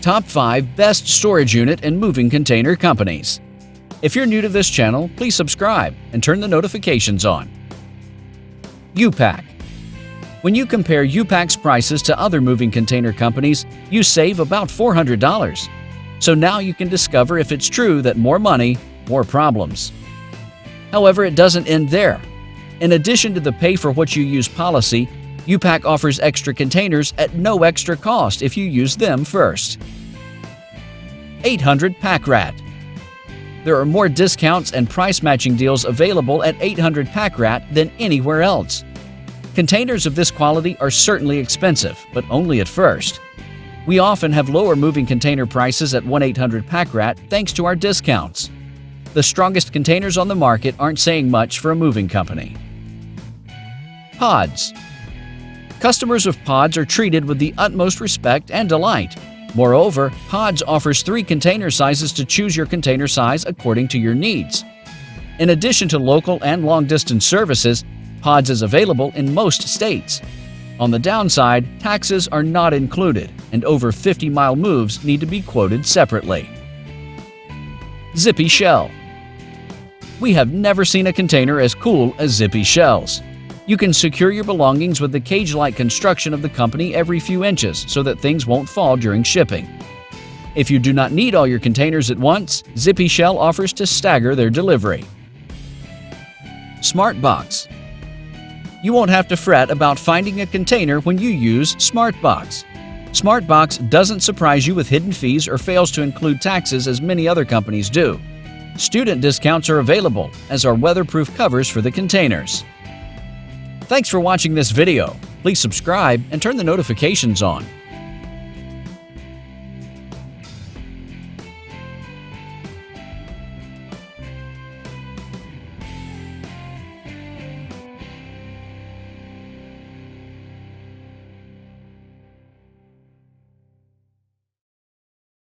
Top 5 Best Storage Unit and Moving Container Companies. If you're new to this channel, please subscribe and turn the notifications on. U-Pack. When you compare U-Pack's prices to other moving container companies, you save about $400. So now you can discover if it's true that more money, more problems. However, it doesn't end there. In addition to the pay-for-what-you-use policy, U-Pack offers extra containers at no extra cost if you use them first. 800 Pack Rat. There are more discounts and price-matching deals available at 800 Pack Rat than anywhere else. Containers of this quality are certainly expensive, but only at first. We often have lower moving container prices at 1-800 Pack Rat thanks to our discounts. The strongest containers on the market aren't saying much for a moving company. Pods. Customers of Pods are treated with the utmost respect and delight. Moreover, Pods offers 3 container sizes to choose your container size according to your needs. In addition to local and long-distance services, Pods is available in most states. On the downside, taxes are not included, and over 50-mile moves need to be quoted separately. Zippy Shell. We have never seen a container as cool as Zippy Shells. You can secure your belongings with the cage-like construction of the company every few inches so that things won't fall during shipping. If you do not need all your containers at once, Zippy Shell offers to stagger their delivery. Smart Box. You won't have to fret about finding a container when you use Smart Box. Smart Box doesn't surprise you with hidden fees or fails to include taxes as many other companies do. Student discounts are available, as are weatherproof covers for the containers. Thanks for watching this video. Please subscribe and turn the notifications on.